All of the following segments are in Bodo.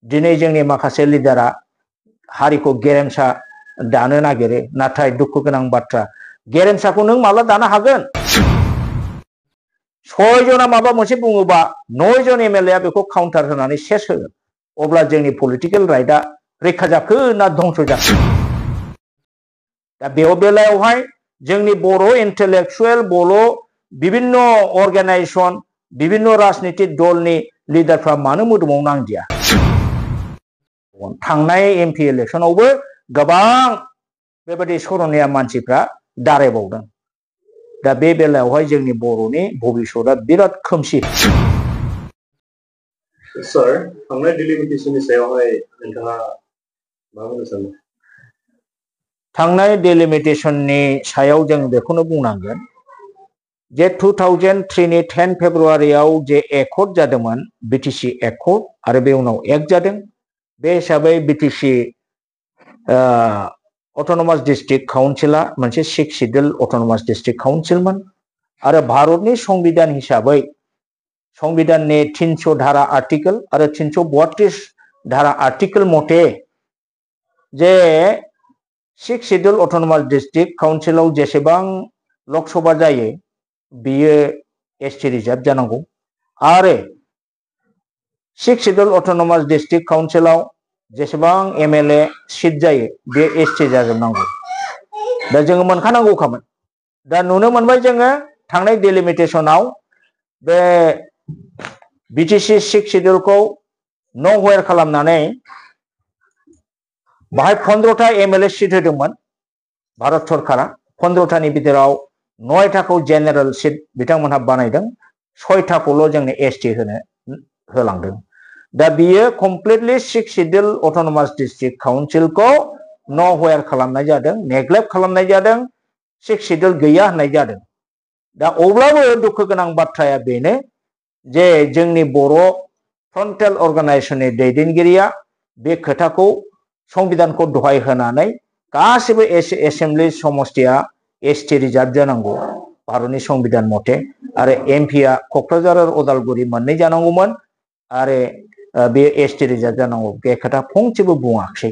दिनै जोंनि माखासे लिडारा हारिखौ गेरेमसा दानो नागिरो नाथाय दुखु गोनां बाथ्रा गेरेमसाखौ नों माब्ला दानो हागोन 6 जना माबा मोनसे बुङोबा 9 जन एमएलए बेखौ काउन्टार होनानै सेस होगोन अब्ला जोंनि पलिटिकल राइटआ रैखा जाखो ना धंस जाखो दा बेलायावहाय जोंनि बर' इन्टेलेक्चुएल बर' विभिन्न अर्गानाइजेशन विभिन्न राजनीतिक दलनि लिडारफ्रा मानो मोदोमाव नांदिया थांनाय एमपि इलेक्शनावबो गोबां बेबायदि सरनिया मानसिफ्रा दारायबावदों दा बेलायावहाय जोंनि बर'नि भबिष्यतआ बिराद खोमसि सर थांनाय डिलिमिटेशननि सायावहाय नोंथाङा मा बुंनो सानो थांनाय डिलिमिटेशननि सायाव जों बेखौनो बुंनांगोन जे 2003 नि 10 फेब्रुआरियाव जे एकर्ड जादोंमोन बिटिसि एकर्ड आरो बे उनाव एक्ट जादों बे हिसाबै बिटिसि अटोनोमास डिस्ट्रिक्ट काउन्सिला मोनसे 6 शिड्यूल अटोनोमास डिस्ट्रिक्ट काउन्सिलमोन आरो भारतनि संविधान हिसाबै संविधाननि 300 धारा आर्टिकल आरो 332 धारा आर्टिकल मते जे 6 शिड्यूल अटोनोमास डिस्ट्रिक्ट काउन्सिलाव जेसेबां लोकसभा जायो बियो एसटी रिजार्व जानांगौ आरो 6 शिड्यूल अटोनोमास डिस्ट्रिक्ट काउन्सिलाव जेसेबां एमएलए सीट जायो बे एसटी जाजोबनांगौ दा जोङो मोनखानांगौखामोन दा नुनो मोनबाय जोङो थांनाय डिलिमिटेशनाव बे बिटिसि 6 शिड्यूलखौ नो वेर खालामनानै बाहाय 15टा एमएलए सीट होदोंमोन भारत सरकारा 15टानि बिथोराव 9टाखौ जेनेरेल सीट बिथांमोनहा बानायदों 6टाखौल' जोंनो एसटी होलांदों दा बियो कमप्लिटली 6 शिड्यूल अटोनोमास डिस्ट्रिक्ट काउन्सिलखौ नो वेर खालामनाय जादों नेग्लेक्ट खालामनाय जादों 6 शिड्यूल गैया होननाय जादों दा अब्लाबो दुखु गोनां बाथ्राया बेनो जे जोंनि बर' फ्रन्टेल अर्गानाइजेशननि दैदेनगिरिया बे खोथाखौ संविधानखौ दहाय होनानै गासिबो एसेम्बली समष्टिया एसटी रिजार्व जानांगौ भारतनि संविधान मते आरो एमपिआ क'क्राझार आरो उदालगुरि मोननै जानांगौमोन आरो बे एसटी रिजार्व जानांगौ बे खोथा फंसेबो बुङाखै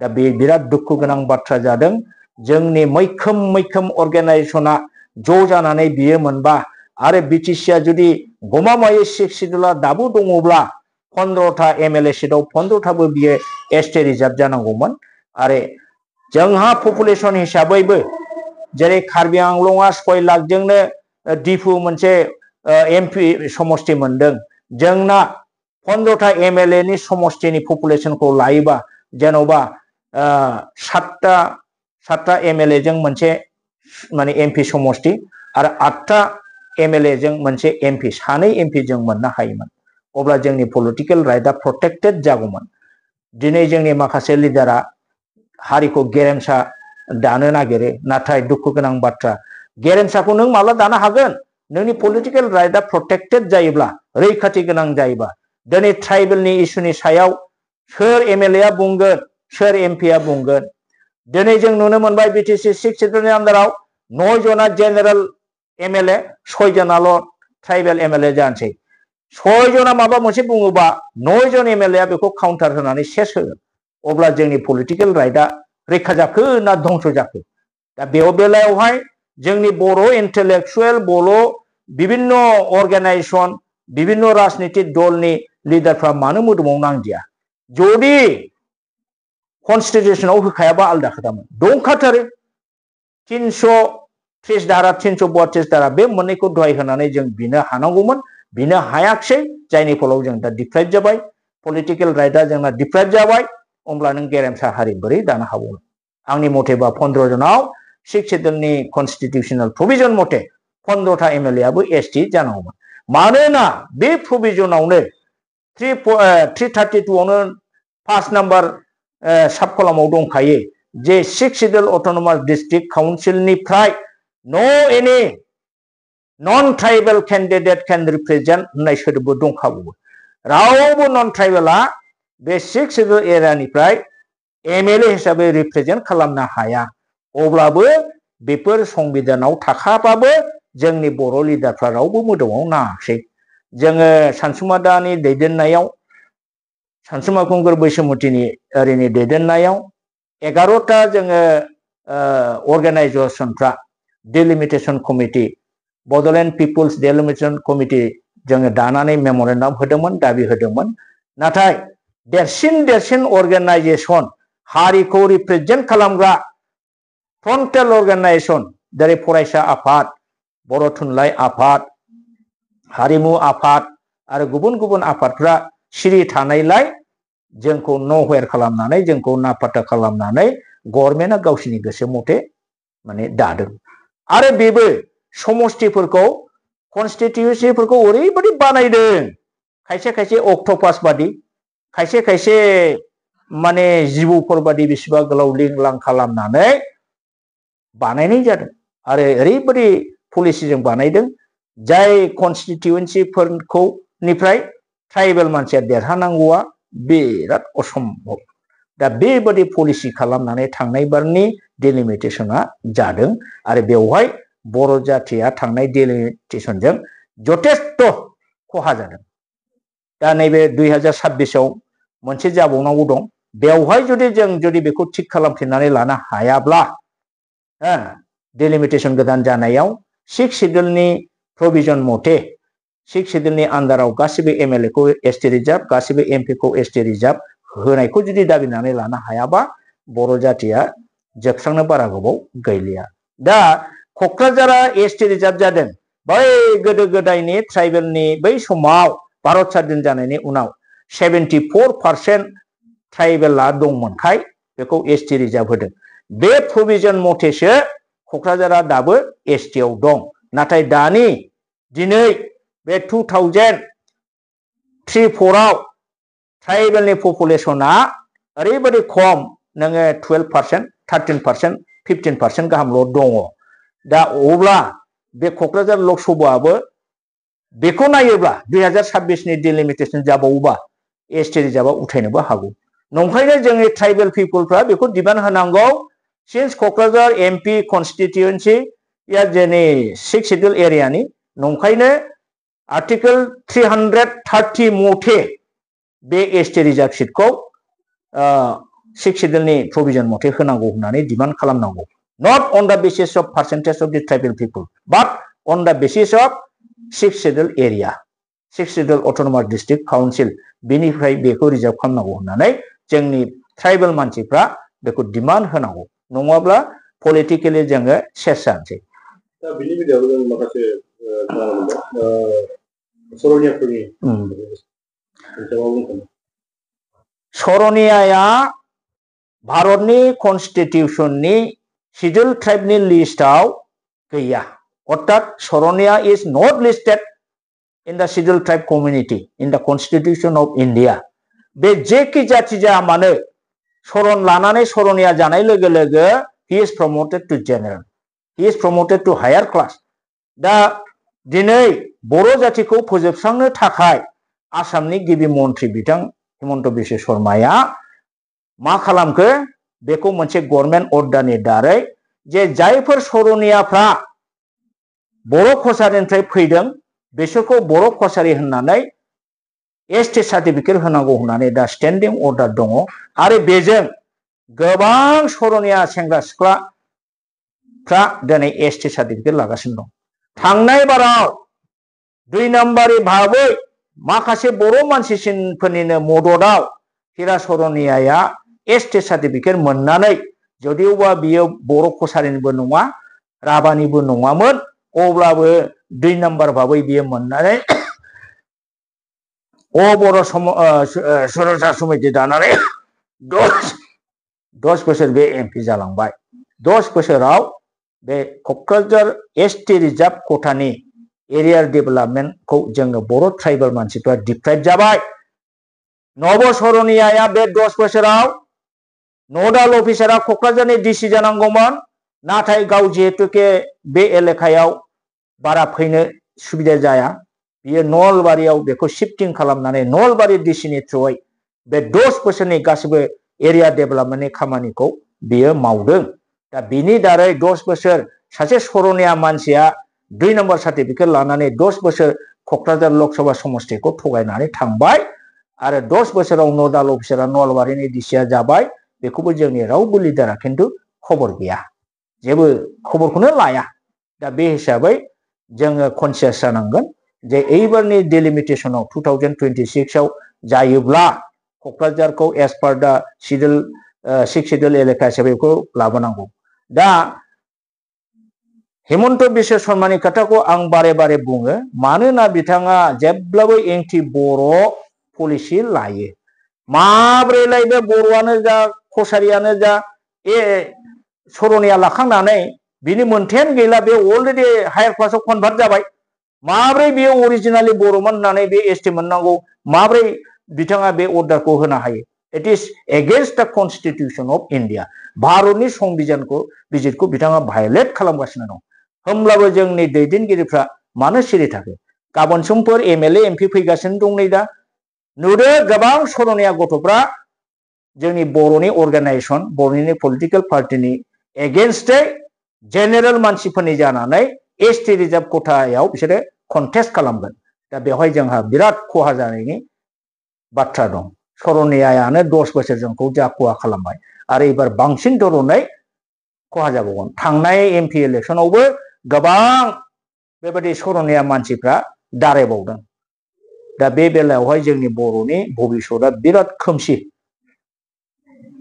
दा बे बिराद दुखु गोनां बाथ्रा जादों जोंनि मैखोम अर्गानाइजेशना ज' जानानै बियो मोनबा आरो बिटिसिआ जुदि गमामायै 6 शिड्यूला दाबो दङब्ला 15टा एमएलए सीटआव 15टाबो बियो एसटी रिजार्व जानांगौमोन आरो जोंहा पपुलेशन हिसाबैबो जेरै कार्बि आंलंआ 6 लाखजोंनो डिफु मोनसे एमपि समष्टि मोनदों जोंना 15टा एमएलए नि समष्टिनि पपुलेशनखौ लायोबा जेन'बा 7टा एमएलए जों मोनसे माने एमपि समष्टि आरो 8टा एमएलए जों मोनसे एमपि सानै एमपि जों मोननो हायोमोन अब्ला जोंनि पलिटिकल राइटआ प्रोटेक्टेड जागौमोन दिनै जोंनि माखासे लिडारा हारिखौ गेरेमसा दानो नागिरो नाथाय दुखु गोनां बाथ्रा गेरेमसाखौ नों माब्ला दानो हागोन नोंनि पलिटिकल राइटआ प्रोटेक्टेड जायोब्ला रैखाथि गोनां जायोबा दिनै ट्राइबेलनि इस्यूनि सायाव सोर एमएलएआ बुंगोन सोर एमपिआ बुंगोन दिनै जों नुनो मोनबाय बिटिसि 6 शिड्यूलनि आन्दाराव 9 जना जेनेरेल एमएलए 6 जनाल' ट्राइबेल एमएलए जानोसै 6 जना माबा मोनसे बुङोबा 9 जन एमएलए बेखौ काउन्टार होनानै सेस होगोन अब्ला जोंनि पलिटिकल राइटआ रैखा जाखो ना धंस जाखो दा बेलायावहाय जोंनि बर' इन्टेलेक्चुएल बर' विभिन्न अर्गानाइजेशन विभिन्न राजनीतिक दलनि लिडारफ्रा मानो मोदोमाव नांदिया जुदि कन्स्टिट्यूशनाव होखायाबा आलदा खोथामोन दंखाथारो 330 धारा 332 धारा बे मोननैखौ दहाय होनानै जों बिनो हानांगौमोन बिनो हायाखै जायनि फलाव जों दा डिप्राइभ जाबाय पलिटिकल राइटआ जोंना डिप्राइभ जाबाय अब्ला नों गेरेमसा हारि बोरै दानो हाबावनो आंनि मथेबा 15 जनाव 6 शिड्यूलनि कन्स्टिट्यूशनल प्रोविजन मते 15टा एमएलएआबो एसटी जानांगौमोन मानोना बे प्रोविजनावनो 332 आवनो 5 नम्बर सब कलमाव दंखायो जे 6 शिड्यूल अटोनोमास डिस्ट्रिक्ट काउन्सिलनिफ्राय नो एनी नन ट्राइबल कैंडिडेट कैन रिप्रेजेंट होननाय सोदोबबो दंखाबावो रावबो नन ट्राइबेला बे 6 शिड्यूल एरियानिफ्राय एमएलए हिसाबै रिप्रेजेंट खालामनो हाया अब्लाबो बेफोर संविधानाव थाखाबाबो जोंनि बर' लिडारफ्रा रावबो मोदोमाव नाङाखै जोङो सानसुमा दानि दैदेननायाव सानसुमा खुंगुर बैसोमुतिनि ओरैनि दैदेननायाव 11टा जोङो अर्गानाइजेसनफ्रा delimitation committee Bodoland people's delimitation committee जोङो दानानै मेम'रेन्डाम होदोंमोन दाबि होदोंमोन नाथाय देरसिन अर्गानाइजेसन हारिखौ रिप्रेजेन्ट खालामग्रा फ्रन्टेल अर्गानाइजेसन जेरै फरायसा आफाद बर' थुनलाइ आफाद हारिमु आफाद आरो गुबुन आफादफ्रा सिरि थानायलाय जोंखौ न'वेर खालामनानै जोंखौ नापात्ता खालामनानै गभर्नमेन्टआ गावसिनि गोसो मथे माने दादों आरो बेबो समष्टिफोरखौ कन्स्टिटिउन्सिफोरखौ ओरैबायदि बानायदों खायसे अक्ट'पास बादि खायसे माने जिबौफोर बादि बेसेबा गोलाव लिंलां खालामनानै बानायनाय जादों आरो ओरैबायदि पलिसिजों बानायदों जाय कन्स्टिटिउन्सिफोरखौ निफ्राय ट्राइबेल मानसिया देरहानांगौआ बिराद असम्भब दा बेबादि पलिसि खालामनानै थांनाय बारनि डिलिमिटेशना जादों आरो बेवहाय बर' जाथिया थांनाय डिलिमिटेशनजों जथेस्थ' खहा जादों दा नैबे 2026आव मोनसे जाबावनांगौ दं बेवहाय जुदि बेखौ थिग खालामफिननानै लानो हायाब्ला डिलिमिटेशन गोदान जानायाव 6 शेड्यूलनि प्रोविजन मथे 6 शेड्यूलनि आन्दाराव गासिबो एमएलए खौ एसटी रिजार्भ गासिबो एमपी खौ एसटी रिजार्भ होनायखौ जुदि दाबिनानै लानो हायाबा बर' जातिया जोबस्रांनो बारा गोबाव गैलिया दा क'क्राझारा एसटी रिजार्भ जादों बै गोदो गोदायनि ट्राइबेलनि बै समाव भारत स्वाधीन जानायनि उनाव 74% ट्राइबेला दंमोनखाय बेखौ एसटी रिजार्भ होदों बे प्रोविजन मथेसो क'क्राझारा दाबो एसटी आव दं नाथाय दिनै बे 2003-4 आव ट्राइबेलनि पपुलेशना ओरैबायदि खम नोङो 12% 13% 15% गाहामल' दङ दा अब्ला बे क'क्राझार लकसभाआबो बेखौ नायोब्ला 2026नि डिलिमिटेशन जाबावोबा एसटी रिजार्भआ उठायनोबो हागौ नंखायनो जोंनि ट्राइबेल पिपलफ्रा बेखौ डिमान्ड होनांगौ सिन्स क'क्राझार एमपी कन्स्टिटिउन्सि या जोंनि 6 शेड्यूल एरियानि नंखायनो आर्टिकल 330 मथे बे एसटी रिजार्भ सीटखौ 6 शेड्यूलनि प्रोविजन मथे होनांगौ होननानै डिमान्ड खालामनांगौ not on the basis of percentage of the tribal people but on the basis of 6 schedule area 6 schedule autonomous district council बेनिफ्राय बेखौ रिजार्भ खालामनांगौ होननानै जोंनि ट्राइबेल मानसिफ्रा बेखौ डिमान्ड होनांगौ नङाब्ला पलिटिकेलि जोङो सेस जानोसै दा बिनि बेलायाव जों माखासे सर'नियाफोरनि सर'नियाया भारतनि कन्स्टिटिउशननि शेड्यूल ट्राइबनि लिस्टआव गैया अर्थात सर'निया is not listed in the schedule tribe community in the constitution of India बे जेखि जाति जाया मानो सरन लानानै सर'निया जानाय लोगो लोगो he is promoted to general he is promoted to higher class दा दिनै बर' जातिखौ फोजोबस्रांनो थाखाय आसामनि गिबि मन्त्रि बिथां हिमन्त बिश्व शर्माया मा खालामखो बेखौ मोनसे गभर्नमेन्ट अर्डारनि दारै जे जायफोर सर'नियाफ्रा बर' कसारिनिफ्राय फैदों बिसोरखौ बर' कसारि होननानै एसटी सार्टिफिकेट होनांगौ होननानै दा स्टेन्डिं अर्डार दङ आरो बेजों गोबां सर'निया सेंग्रा सिख्लाफ्रा दिनै एसटी सार्टिफिकेट लागासिनो दं थांनाय बाराव 2 नम्बरनि भाबै माखासे बर' मानसिफोरनिनो मददाव हिरा सर'नियाया एसटी सार्टिफिकेट मोननानै जदिवबा बियो बर' कसारिनिबो नङा राभानिबो नङामोन अब्लाबो 2 नम्बर भाबै बियो मोननानै बर' सर'सा समिति दानानै 10 बोसोर बे एमपि जालांबाय 10 बोसोराव बे क'क्राझार एसटी रिजार्भ खथानि एरिया डेभेलपमेन्टखौ जोङो बर' ट्राइबेल मानसिफ्रा डिप्राइभ जाबाय नब सर'नियाया बे 10 बोसोराव नडाल अफिसारा क'क्राझारनि डिसि जानांगौमोन नाथाय गाव जिहेतुके बे एलेकायाव बारा फैनो सुबिदा जाया बियो नलबारियाव बेखौ शिफ्टिं खालामनानै नलबारि डिसिनि थ्रुयै बे 10 बोसोरनि गासिबो एरिया डेभेलपमेन्टनि खामानिखौ बियो मावदों दा बिनि दारै 10 बोसोर सासे सर'निया मानसिया 2 नम्बर सार्टिफिकेट लानानै 10 बोसोर क'क्राझार लकसभा समष्टिखौ थगायनानै थांबाय आरो 10 बोसोराव नडाल अफिसारा नलबारिनि डिसिआ जाबाय बेखौबो जोंनि रावबो लिडारा खिन्थु खबर गैया जेबो खबरखौनो लाया दा बे हिसाबै जोङो कनसियास जानांगोन जे एइबारनि डिलिमिटेसनाव 2026 आव जायोब्ला क'क्राझारखौ एस पार दा सिडिउल 6 सिडिउल एलेका हिसाबै बेखौ लाबोनांगौ दा हेमन्त बिश्व शर्मानि खोथाखौ आं बारे बारे बुङो मानोना बिथाङा जेब्लाबो एंटि बर' पलिसि लायो माब्रैलाय बे बर'आनो जा कसारियानो जा सरनिया लाखांनानै बिनि मोनथायानो गैला बे अलरेडि हायार क्लासाव कनभार्ट जाबाय माब्रै बे अरिजिनालि बर'मोन होननानै बे एसटि मोननांगौ माब्रै बिथाङा बे अर्डारखौ होनो हायो इट इज एगेन्स्ट द कनस्टिटिउसन अफ इन्डिया भारतनि संबिधानखौ बिजितखौ बिथाङा भायलेट खालामगासिनो दं होमब्लाबो जोंनि दैदेनगिरिफ्रा मानो सिरि थाखो गाबोन समफोर एमएलए एमपि फैगासिनो दं नै दा नुदो गोबां सरनिया गथ'फ्रा जोंनि बर'नि अर्गानाइजेसन बर'नि पलिटिकल पार्टिनि एगेन्स्टै जेनेरेल मानसिफोरनि जानानै एसटि रिजार्भ खथायाव बिसोरो कन्टेस्ट खालामगोन दा बेवहाय जोंहा बिराद खहा जानायनि बाथ्रा दं सरनियायानो 10 बोसोर जोंखौ जा खहा खालामबाय आरो एबार बांसिन धरनै खहा जाबावगोन थांनाय एमपि इलेक्सनावबो गोबां बेबायदि सरनिया मानसिफ्रा दारायबावदों दा बे बेलायावहाय जोंनि बर'नि भबिसतआ बिराद खोमसि